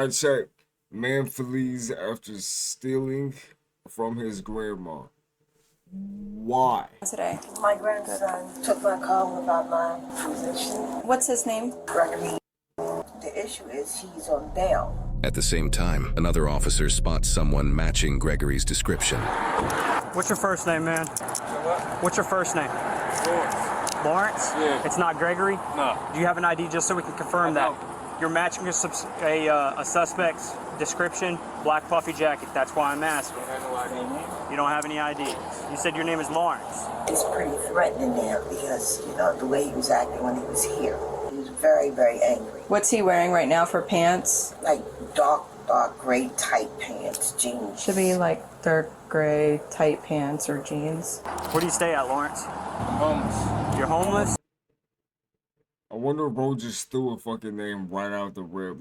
I checked. Man flees after stealing from his grandma. Why? Today. My grandson took my call about my position. What's his name? Gregory. The issue is he's on bail. At the same time, another officer spots someone matching Gregory's description. What's your first name, man? What's your first name? Lawrence. Lawrence? Yeah. It's not Gregory? No. Do you have an ID just so we can confirm that? You're matching a suspect's description, black puffy jacket. That's why I'm asking. I don't have no ID. You don't have any ID. You said your name is Lawrence. It's pretty threatening there because, you know, the way he was acting when he was here. He was very, very angry. What's he wearing right now for pants? Like dark gray tight pants, jeans. Should be like dark gray tight pants or jeans. Where do you stay at, Lawrence? I'm homeless. You're homeless? I wonder if bro just threw a fucking name right out the rip.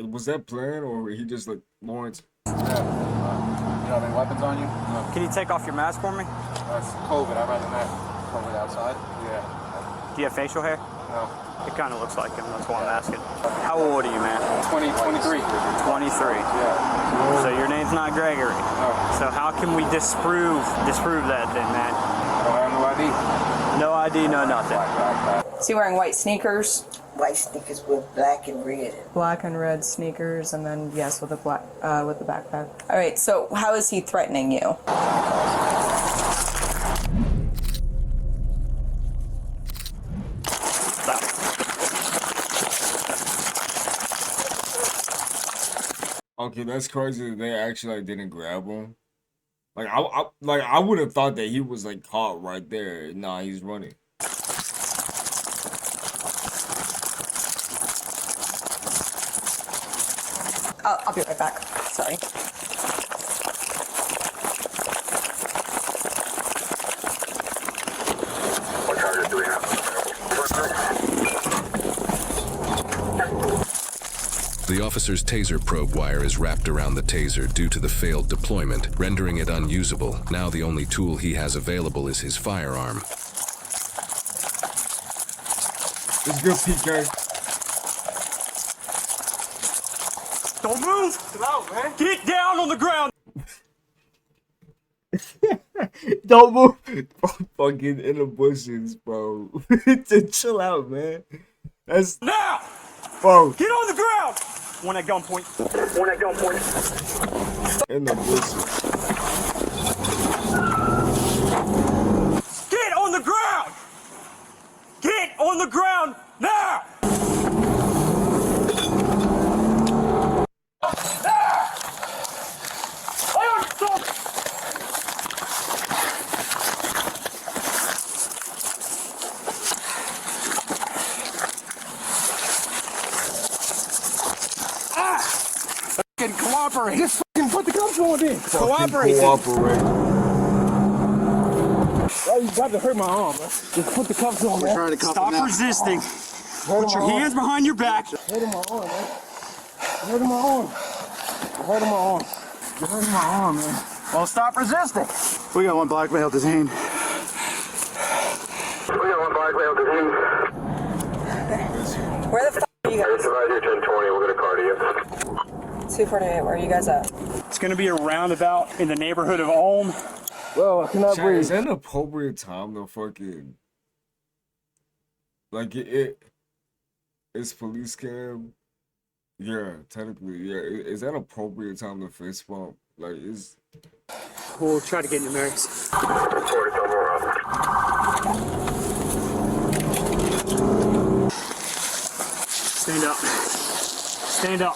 Was that planned or he just like Lawrence? Yeah. You don't have any weapons on you? No. Can you take off your mask for me? That's COVID. I'd rather not. COVID outside? Yeah. Do you have facial hair? No. It kind of looks like him. That's why I'm asking. How old are you, man? 23. 23. Yeah. So your name's not Gregory. No. So how can we disprove that then, man? I don't have no ID. No ID, no nothing. Is he wearing white sneakers? White sneakers with black and red. Black and red sneakers, and then yes, with a black with the backpack. All right. So how is he threatening you? Okay, that's crazy that they actually like didn't grab him. I would have thought that he was like caught right there. Nah, he's running. I'll be right back. Sorry. What charges do we have? The officer's taser probe wire is wrapped around the taser due to the failed deployment, rendering it unusable. Now the only tool he has available is his firearm. Let's go, PK. Don't move! No, man. Get down on the ground! Don't move. Fucking in the bushes, bro. Chill out, man. That's Now! bro. Get on the ground! One at gunpoint. In the bushes. Get on the ground! Get on the ground now! Cooperate. Just fucking put the cuffs on then. Cooperate. Oh, you about to hurt my arm, bro. Just put the cuffs on, man. Trying to cuff Stop resisting. Put your hands behind your back. Hurting my arm, man. Hurting my arm. Hurting my arm. You're hurting my arm, man. Well, stop resisting. We got one black male detained. Where the f are you guys? Supervisor 1020, we'll get a car to you. 248. Where are you guys at? It's gonna be a roundabout in the neighborhood of Ulm. Well, I cannot Chat, breathe. is that an appropriate time to fucking like it's police cam? Yeah, technically, yeah. Is that appropriate time to face bump? Like, is We'll try to get in the mirrors. Stand up. Stand up.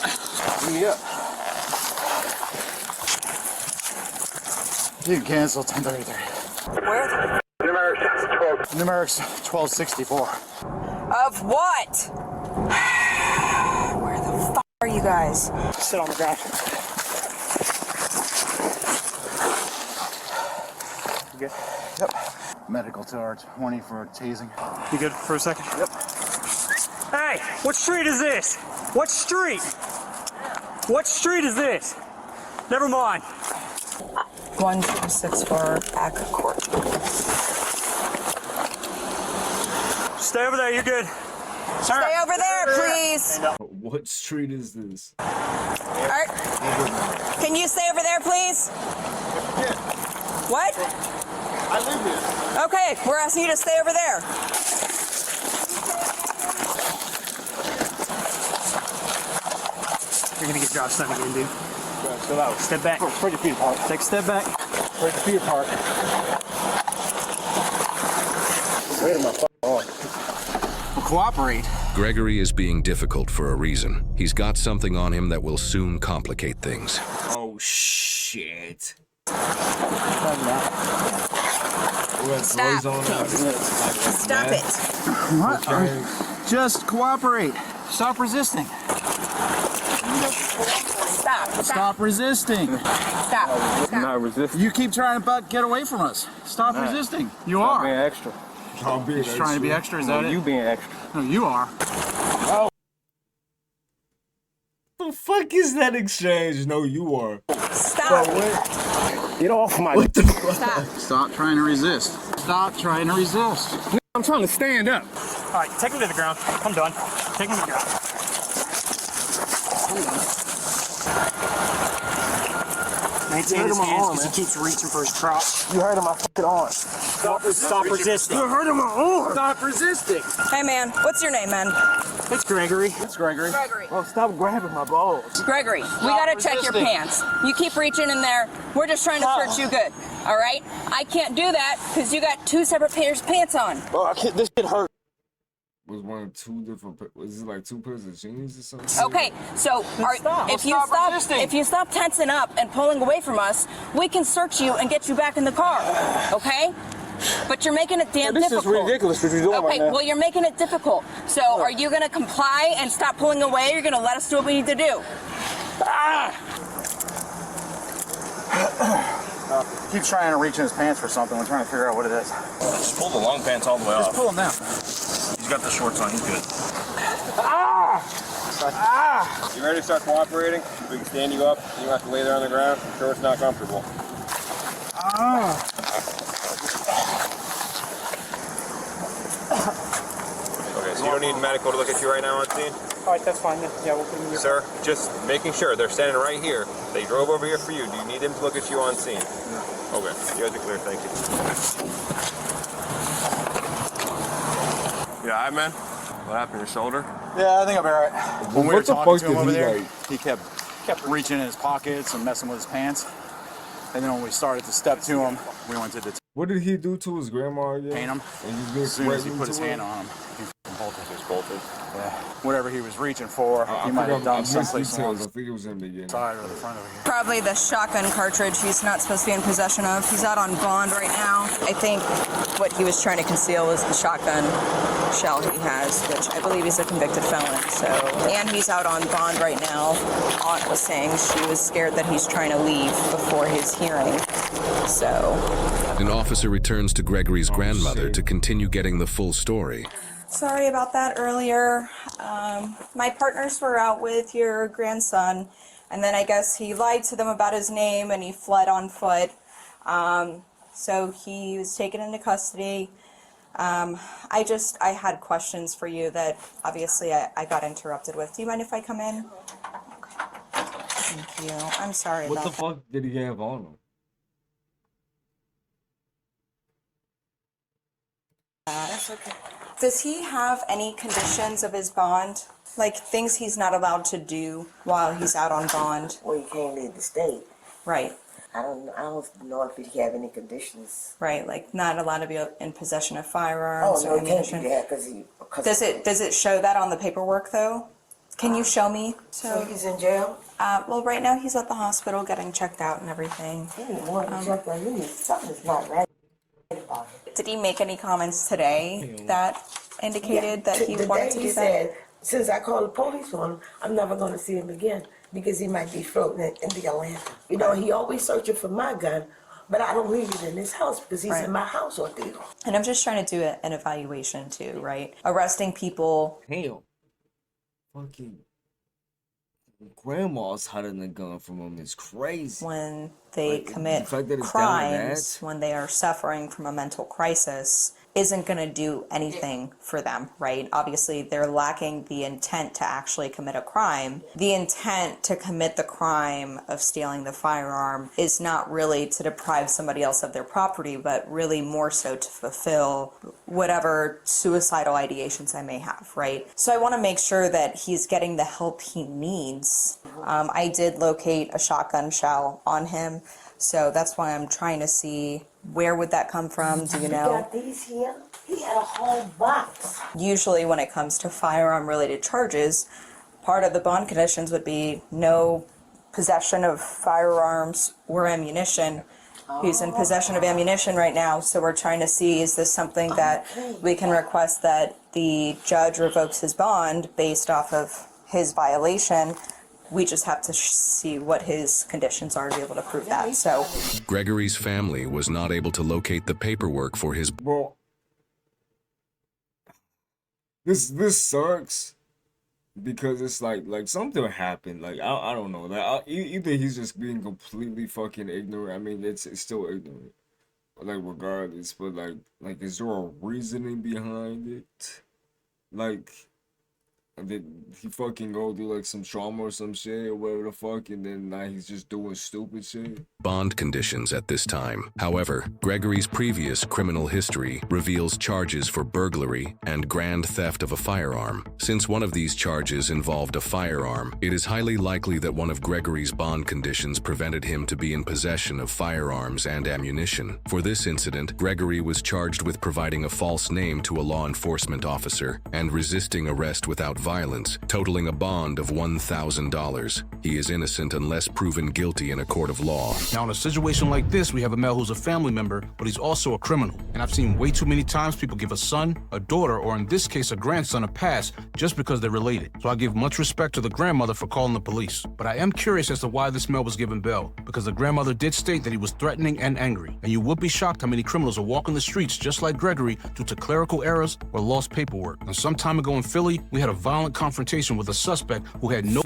Yeah. You can cancel 1033. Where the Numerics 1264. of what? Where the f are you guys? Sit on the ground. You good? Yep. Medical charge 20 for tasing. You good for a second? Yep. Hey, what street is this? What street? What street is this? Never mind. 1264 back court. Stay over there, you're good. Stay over there, please. what street is this? All right. Can you stay over there, please? What? I live here. Okay, we're asking you to stay over there. You're gonna get Josh done again, dude. Chill out. Step back. Spread your feet apart. Take a step back. Spread your feet apart. Wait a minute. Well, cooperate. Gregory is being difficult for a reason. He's got something on him that will soon complicate things. Oh shit. Stop. Stop it. What? Just cooperate. Stop resisting. Stop. Stop resisting. Stop. Not resisting. You keep trying to get away from us. Stop resisting. You Stop being are. extra. I'll be Just trying to be extra. Is No, that it? you being extra. No, you are. The fuck is that exchange? No, you are. Stop. Get off my. What the fuck? Stop. Stop trying to resist. Stop trying to resist. I'm trying to stand up. All right, take him to the ground. I'm done. Take him to the ground. Maintain his hands because he keeps reaching for his crotch. You hurting my fucking arm. Stop resisting. You're hurting my arm. Stop resisting. Hey, man. What's your name, man? It's Gregory. It's Gregory. Gregory. Oh, stop grabbing my balls. Gregory, we gotta check your resisting. pants. You keep reaching in there. We're just trying to search you good. All right? I can't do that because you got 2 separate pairs of pants on. Oh, I can't. This shit hurt. Was one of 2 different? Was it like 2 pairs of jeans or something? Okay, so if you stop tensing up and pulling away from us, we can search you and get you back in the car. Okay? But you're making it damn This is difficult. ridiculous what you're doing Okay, right now. well, you're making it difficult. So are you going to comply and stop pulling away? Or you're going to let us do what we need to do? Keeps trying to reach in his pants for something. We're trying to figure out what it is. Just pull the long pants all the way Just off. pull him down. He's got the shorts on. He's good. You ready to start cooperating? We can stand you up. You don't have to lay there on the ground. I'm sure it's not comfortable. Okay, so you don't need medical to look at you right now on scene? All right, that's fine. Yeah, we'll put him in your Sir, just making sure. They're standing right here. They drove over here for you. Do you need them to look at you on scene? No. Okay, you guys are clear. Thank you. Yeah, hi, man. What happened? Your shoulder? Yeah, I think I'll be all right. When we were What the talking fuck to him did over he there, like? he kept reaching in his pockets and messing with his pants. And then when we started to step to him, we went to What did he do to his grandma again? detain him. And he's As soon as he threatening put his to her? hand on him, he bolted. He bolted. Yeah. Whatever he was reaching for, he might have I done missed someplace along details. I the think it was in the beginning. side or the front over here. Probably the shotgun cartridge he's not supposed to be in possession of. He's out on bond right now. I think what he was trying to conceal is the shotgun shell he has, which I believe he's a convicted felon. So, and he's out on bond right now. Aunt was saying she was scared that he's trying to leave before his hearing. So, An officer returns to Gregory's grandmother to continue getting the full story. sorry about that earlier. My partners were out with your grandson, and then I guess he lied to them about his name and he fled on foot. So he was taken into custody. I had questions for you that obviously I got interrupted with. Do you mind if I come in? Okay. Thank you. I'm sorry What about the fuck did he have on him? that. That's okay. Does he have any conditions of his bond? Like things he's not allowed to do while he's out on bond? Well, you can't leave the state. Right. I don't know if he have any conditions. Right, like not allowed to be in possession of Oh, firearms no, or he can't do ammunition. that because Does it show that on the paperwork though? Can you show me? So he's in jail? Well, right now he's at the hospital getting checked out and everything. He need more than check on you. Something's not right about it. Did he make any comments today that indicated that he The wanted day to he do that? said, since I called the police on him, I'm never going to see him again because he might be floating in the Atlanta. You know, he always searching for my gun, but I don't leave it in his house because he's Right. in my house ordeal. And I'm just trying to do an evaluation too, right? Arresting people. Damn. Fucking grandma's hiding a gun from him is crazy. When they Like, commit the fact that it's down to crimes, that? when they are suffering from a mental crisis, isn't going to do anything for them, right? Obviously, they're lacking the intent to actually commit a crime. The intent to commit the crime of stealing the firearm is not really to deprive somebody else of their property, but really more so to fulfill whatever suicidal ideations I may have, right? So I want to make sure that he's getting the help he needs. I did locate a shotgun shell on him, so that's why I'm trying to see where would that come from. Do you know? Got these here. He had a whole box. Usually when it comes to firearm related charges, part of the bond conditions would be no possession of firearms or ammunition. He's in possession of ammunition right now, so we're trying to see, is this something that we can request that the judge revokes his bond based off of his violation? We just have to see what his conditions are to be able to prove that. So Gregory's family was not able to locate the paperwork for his Well, this sucks because it's like something happened. Like I don't know. Like either he's just being completely fucking ignorant. I mean, it's still ignorant. Like regardless, but like is there a reasoning behind it? Like did he fucking go through like some trauma or some shit or whatever the fuck, and then now he's just doing stupid shit? bond conditions at this time. However, Gregory's previous criminal history reveals charges for burglary and grand theft of a firearm. Since one of these charges involved a firearm, it is highly likely that one of Gregory's bond conditions prevented him to be in possession of firearms and ammunition. For this incident, Gregory was charged with providing a false name to a law enforcement officer and resisting arrest without violence, totaling a bond of $1,000. He is innocent unless proven guilty in a court of law. Now, in a situation like this, we have a male who's a family member, but he's also a criminal. And I've seen way too many times people give a son, a daughter, or in this case, a grandson a pass just because they're related. So I give much respect to the grandmother for calling the police. But I am curious as to why this male was given bail, because the grandmother did state that he was threatening and angry. And you would be shocked how many criminals are walking the streets just like Gregory due to clerical errors or lost paperwork. And some time ago in Philly, we had a violent confrontation with a suspect who had no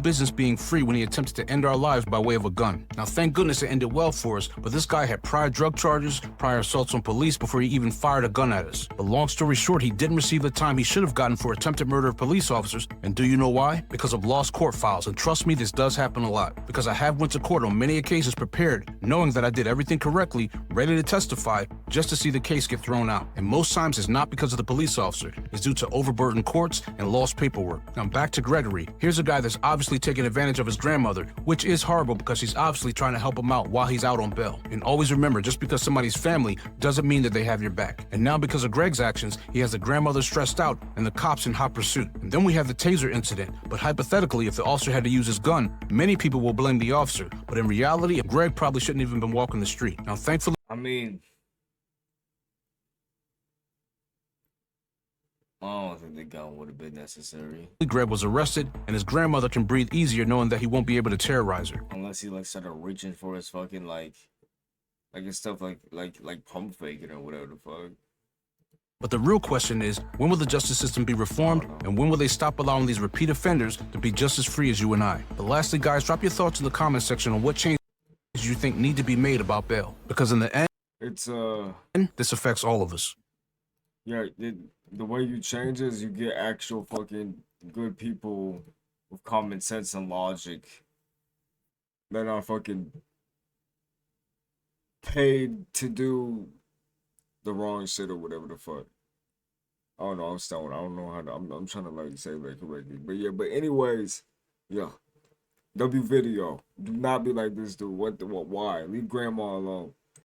business being free when he attempted to end our lives by way of a gun. Now, thank goodness it ended well for us, but this guy had prior drug charges, prior assaults on police before he even fired a gun at us. But long story short, he didn't receive the time he should have gotten for attempted murder of police officers. And do you know why? Because of lost court files. And trust me, this does happen a lot. Because I have went to court on many occasions prepared, knowing that I did everything correctly, ready to testify, just to see the case get thrown out. And most times it's not because of the police officer. It's due to overburdened courts and lost paperwork. Now back to Gregory. Here's a guy that's obviously taking advantage of his grandmother, which is horrible because she's obviously trying to help him out while he's out on bail. And always remember, just because somebody's family doesn't mean that they have your back. And now because of Greg's actions, he has the grandmother stressed out and the cops in hot pursuit. And then we have the taser incident. But hypothetically, if the officer had to use his gun, many people will blame the officer. But in reality, Greg probably shouldn't even been walking the street. Now, thankfully, I mean, I don't think the gun would have been necessary. Greg was arrested, and his grandmother can breathe easier knowing that he won't be able to terrorize her. Unless he like started reaching for his fucking like his stuff like pump faking or whatever the fuck. But the real question is, when will the justice system be reformed, and when will they stop allowing these repeat offenders to be just as free as you and I? But lastly, guys, drop your thoughts in the comment section on what changes you think need to be made about bail. Because in the end, this affects all of us. Yeah, the way you change is you get actual fucking good people with common sense and logic. They're not fucking paid to do the wrong shit or whatever the fuck. I don't know, I'm stoned. I don't know how to, I'm trying to like say that correctly. But yeah, but anyways, yeah. W video. Do not be like this dude. Why? Leave grandma alone.